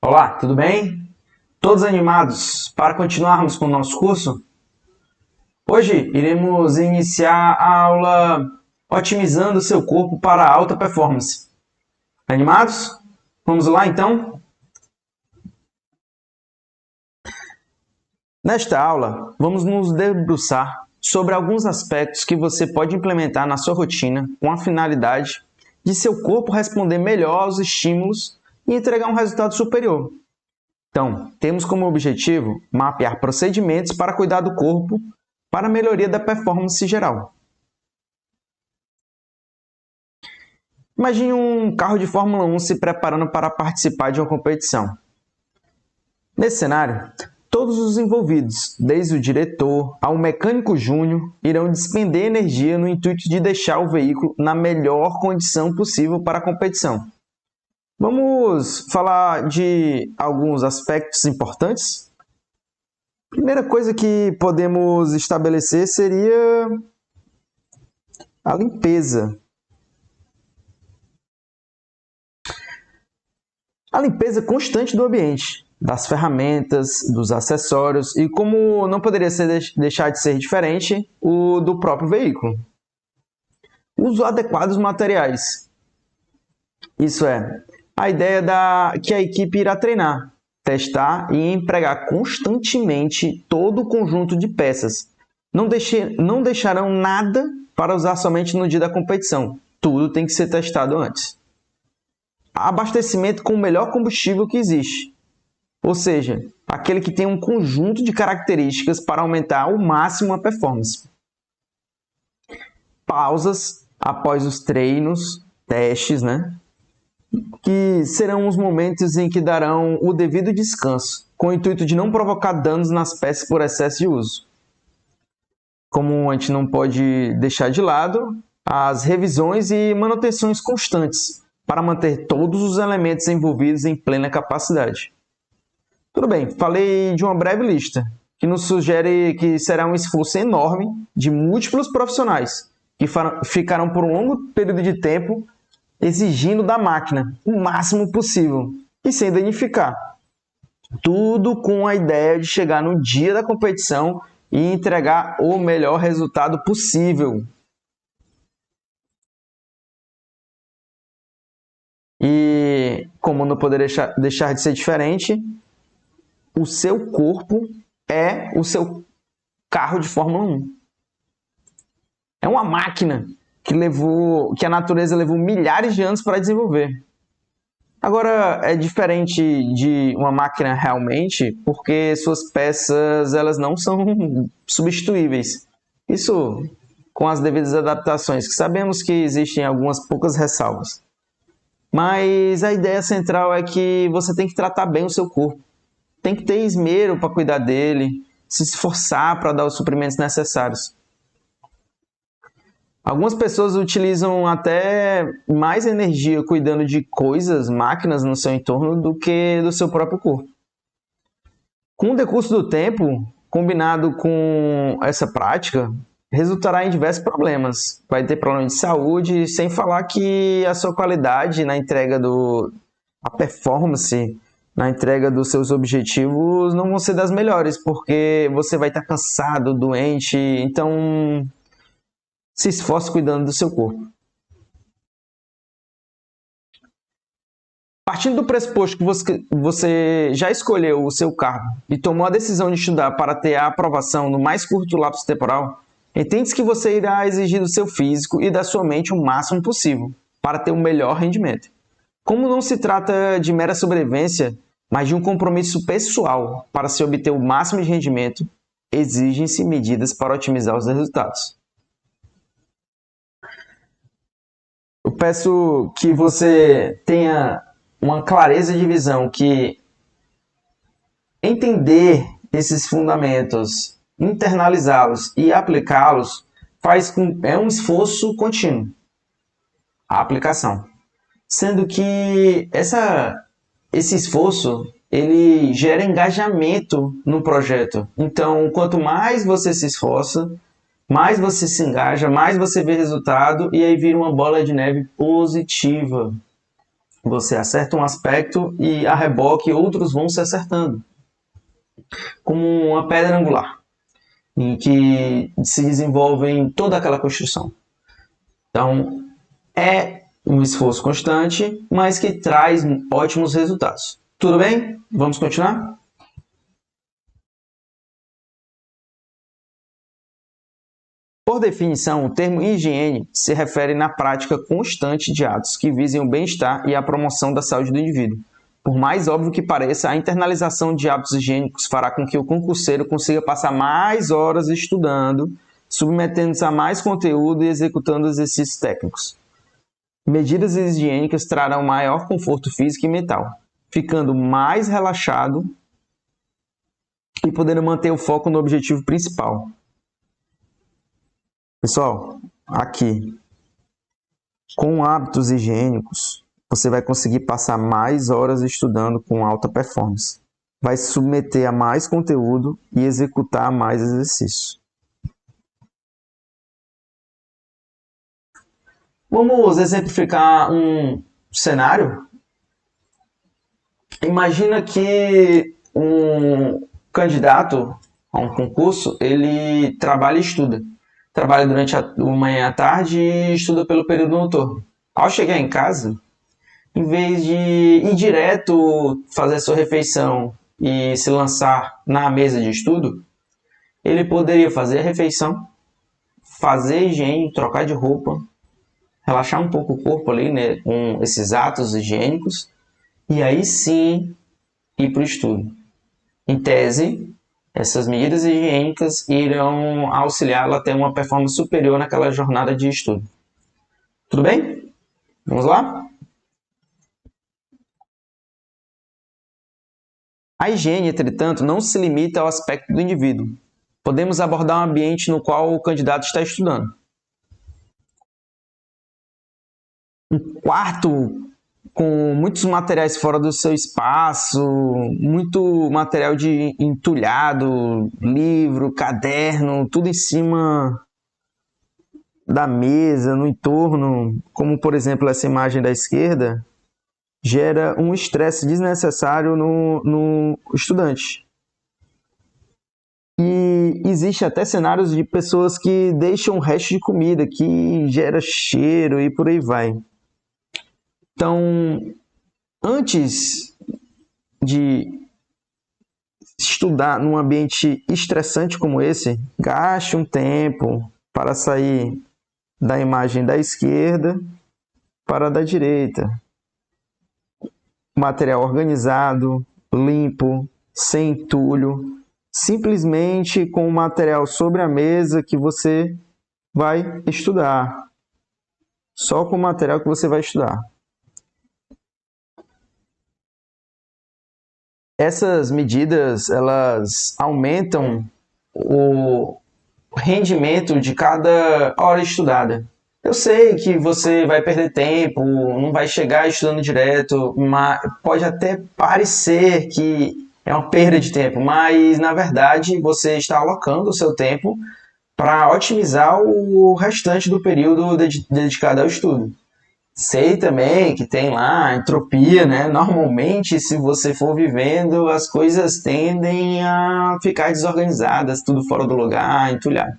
Olá, tudo bem? Todos animados para continuarmos com o nosso curso? Hoje iremos iniciar a aula otimizando seu corpo para alta performance. Animados? Vamos lá então? Nesta aula, vamos nos debruçar sobre alguns aspectos que você pode implementar na sua rotina com a finalidade de seu corpo responder melhor aos estímulos e entregar um resultado superior. Então, temos como objetivo mapear procedimentos para cuidar do corpo para a melhoria da performance geral. Imagine um carro de Fórmula 1 se preparando para participar de uma competição. Nesse cenário, todos os envolvidos, desde o diretor ao mecânico júnior, irão despender energia no intuito de deixar o veículo na melhor condição possível para a competição. Vamos falar de alguns aspectos importantes? Primeira coisa que podemos estabelecer seria a limpeza. A limpeza constante do ambiente, das ferramentas, dos acessórios e, como não poderia deixar de ser diferente, o do próprio veículo. Uso adequado dos materiais. Isso é, a ideia que a equipe irá treinar, testar e empregar constantemente todo o conjunto de peças. Não deixarão nada para usar somente no dia da competição. Tudo tem que ser testado antes. Abastecimento com o melhor combustível que existe. Ou seja, aquele que tem um conjunto de características para aumentar ao máximo a performance. Pausas após os treinos, testes, que serão os momentos em que darão o devido descanso, com o intuito de não provocar danos nas peças por excesso de uso. Como a gente não pode deixar de lado, as revisões e manutenções constantes, para manter todos os elementos envolvidos em plena capacidade. Tudo bem, falei de uma breve lista, que nos sugere que será um esforço enorme de múltiplos profissionais, que ficarão por um longo período de tempo exigindo da máquina o máximo possível e sem danificar. Tudo com a ideia de chegar no dia da competição e entregar o melhor resultado possível. E, como não poderia deixar de ser diferente, o seu corpo é o seu carro de Fórmula 1. É uma máquina que a natureza levou milhares de anos para desenvolver. Agora, é diferente de uma máquina realmente, porque suas peças elas não são substituíveis. Isso com as devidas adaptações, que sabemos que existem algumas poucas ressalvas. Mas a ideia central é que você tem que tratar bem o seu corpo. Tem que ter esmero para cuidar dele, se esforçar para dar os suprimentos necessários. Algumas pessoas utilizam até mais energia cuidando de coisas, máquinas no seu entorno do que do seu próprio corpo. Com o decurso do tempo, combinado com essa prática, resultará em diversos problemas. Vai ter problemas de saúde, sem falar que a sua qualidade na entrega a performance, na entrega dos seus objetivos não vão ser das melhores, porque você vai estar cansado, doente, então se esforce cuidando do seu corpo. Partindo do pressuposto que você já escolheu o seu cargo e tomou a decisão de estudar para ter a aprovação no mais curto lapso temporal, entende que você irá exigir do seu físico e da sua mente o máximo possível para ter o melhor rendimento. Como não se trata de mera sobrevivência, mas de um compromisso pessoal para se obter o máximo de rendimento, exigem-se medidas para otimizar os resultados. Eu peço que você tenha uma clareza de visão, que entender esses fundamentos, internalizá-los e aplicá-los é um esforço contínuo, a aplicação. Sendo que esse esforço ele gera engajamento no projeto. Então, quanto mais você se esforça, mais você se engaja, mais você vê resultado e aí vira uma bola de neve positiva. Você acerta um aspecto e a reboque outros vão se acertando. Como uma pedra angular, em que se desenvolve em toda aquela construção. Então, é um esforço constante, mas que traz ótimos resultados. Tudo bem? Vamos continuar? Por definição, o termo higiene se refere na prática constante de atos que visem o bem-estar e a promoção da saúde do indivíduo. Por mais óbvio que pareça, a internalização de hábitos higiênicos fará com que o concurseiro consiga passar mais horas estudando, submetendo-se a mais conteúdo e executando exercícios técnicos. Medidas higiênicas trarão maior conforto físico e mental, ficando mais relaxado e podendo manter o foco no objetivo principal. Pessoal, aqui, com hábitos higiênicos, você vai conseguir passar mais horas estudando com alta performance. Vai se submeter a mais conteúdo e executar mais exercícios. Vamos exemplificar um cenário? Imagina que um candidato a um concurso, ele trabalha e estuda. Trabalha durante a manhã e a tarde e estuda pelo período noturno. Ao chegar em casa, em vez de ir direto fazer sua refeição e se lançar na mesa de estudo, ele poderia fazer a refeição, fazer higiene, trocar de roupa, relaxar um pouco o corpo ali, né, com esses atos higiênicos, e aí sim ir para o estudo. Em tese, essas medidas higiênicas irão auxiliá-lo a ter uma performance superior naquela jornada de estudo. Tudo bem? Vamos lá? A higiene, entretanto, não se limita ao aspecto do indivíduo. Podemos abordar um ambiente no qual o candidato está estudando. Um quarto com muitos materiais fora do seu espaço, muito material de entulhado, livro, caderno, tudo em cima da mesa, no entorno, como por exemplo essa imagem da esquerda, gera um estresse desnecessário no estudante. E existe até cenários de pessoas que deixam o resto de comida, que gera cheiro e por aí vai. Então, antes de estudar num ambiente estressante como esse, gaste um tempo para sair da imagem da esquerda para a da direita. Material organizado, limpo, sem entulho, simplesmente com o material sobre a mesa que você vai estudar. Só com o material que você vai estudar. Essas medidas, elas aumentam o rendimento de cada hora estudada. Eu sei que você vai perder tempo, não vai chegar estudando direto, mas pode até parecer que é uma perda de tempo, mas na verdade você está alocando o seu tempo para otimizar o restante do período dedicado ao estudo. Sei também que tem lá a entropia, né? Normalmente, se você for vivendo, as coisas tendem a ficar desorganizadas, tudo fora do lugar, entulhado.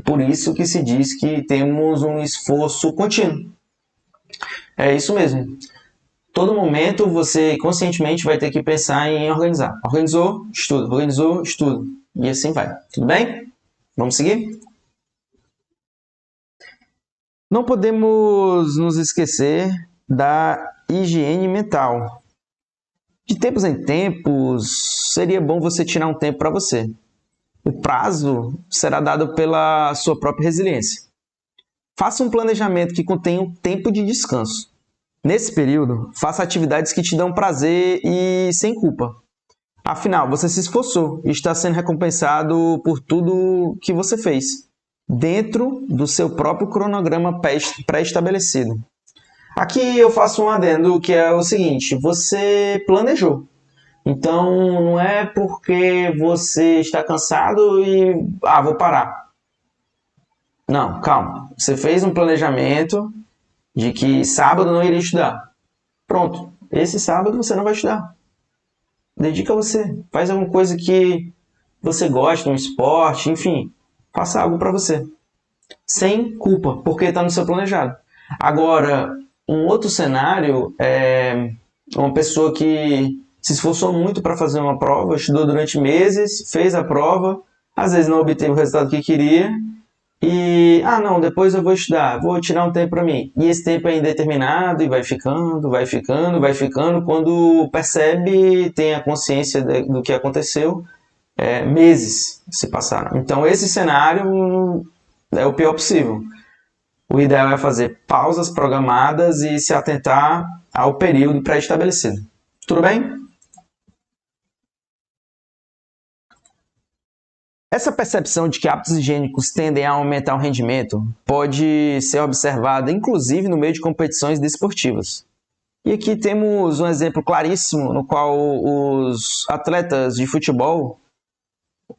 Por isso que se diz que temos um esforço contínuo. É isso mesmo. Todo momento você conscientemente vai ter que pensar em organizar. Organizou, estudo. Organizou, estudo. E assim vai. Tudo bem? Vamos seguir? Não podemos nos esquecer da higiene mental. De tempos em tempos, seria bom você tirar um tempo para você. O prazo será dado pela sua própria resiliência. Faça um planejamento que contenha um tempo de descanso. Nesse período, faça atividades que te dão prazer e sem culpa. Afinal, você se esforçou e está sendo recompensado por tudo que você fez, dentro do seu próprio cronograma pré-estabelecido. Aqui eu faço um adendo que é o seguinte: você planejou. Então não é porque você está cansado e vou parar. Não, calma. Você fez um planejamento de que sábado não iria estudar. Pronto, esse sábado você não vai estudar. Dedica a você, faz alguma coisa que você gosta, um esporte, enfim, faça algo para você. Sem culpa, porque está no seu planejado. Agora, um outro cenário é uma pessoa que se esforçou muito para fazer uma prova, estudou durante meses, fez a prova, às vezes não obteve o resultado que queria e, não, depois eu vou estudar, vou tirar um tempo para mim. E esse tempo é indeterminado e vai ficando, vai ficando, vai ficando. Quando percebe, tem a consciência do que aconteceu, meses se passaram. Então, esse cenário é o pior possível. O ideal é fazer pausas programadas e se atentar ao período pré-estabelecido. Tudo bem? Essa percepção de que hábitos higiênicos tendem a aumentar o rendimento pode ser observada inclusive no meio de competições desportivas. E aqui temos um exemplo claríssimo no qual os atletas de futebol,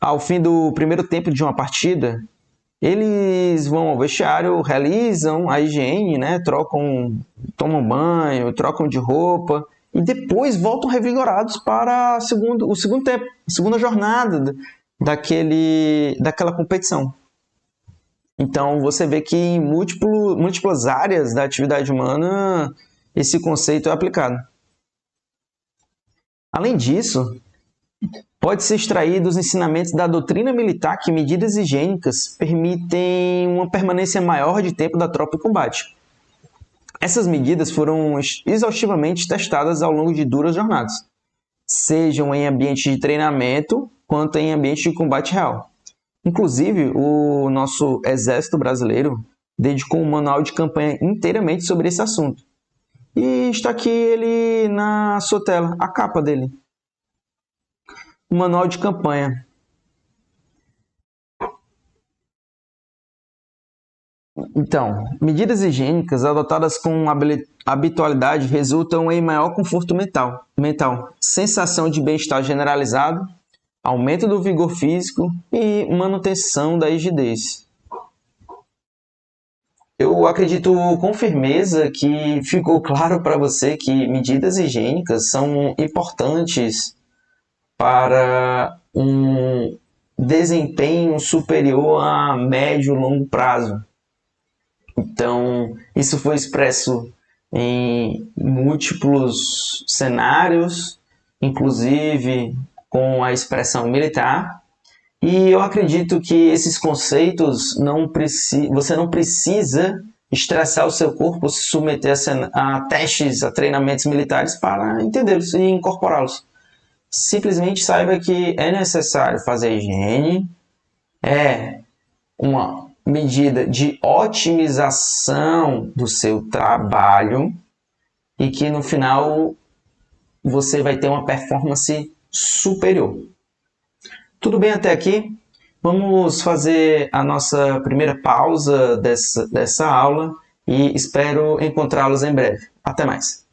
ao fim do primeiro tempo de uma partida, eles vão ao vestiário, realizam a higiene, né? Tomam banho, trocam de roupa e depois voltam revigorados para o segundo tempo, a segunda jornada daquela competição. Então você vê que em múltiplas áreas da atividade humana esse conceito é aplicado. Além disso, pode ser extraído dos ensinamentos da doutrina militar que medidas higiênicas permitem uma permanência maior de tempo da tropa em combate. Essas medidas foram exaustivamente testadas ao longo de duras jornadas, sejam em ambiente de treinamento quanto em ambiente de combate real. Inclusive, o nosso Exército Brasileiro dedicou um manual de campanha inteiramente sobre esse assunto. E está aqui ele na sua tela, a capa dele. O manual de campanha. Então, medidas higiênicas adotadas com habitualidade resultam em maior conforto mental, sensação de bem-estar generalizado, aumento do vigor físico e manutenção da rigidez. Eu acredito com firmeza que ficou claro para você que medidas higiênicas são importantes para um desempenho superior a médio e longo prazo. Então, isso foi expresso em múltiplos cenários, inclusive com a expressão militar. E eu acredito que esses conceitos você não precisa estressar o seu corpo, se submeter a testes, a treinamentos militares para entendê-los e incorporá-los. Simplesmente saiba que é necessário fazer higiene, é uma medida de otimização do seu trabalho e que no final você vai ter uma performance superior. Tudo bem até aqui? Vamos fazer a nossa primeira pausa dessa aula e espero encontrá-los em breve. Até mais!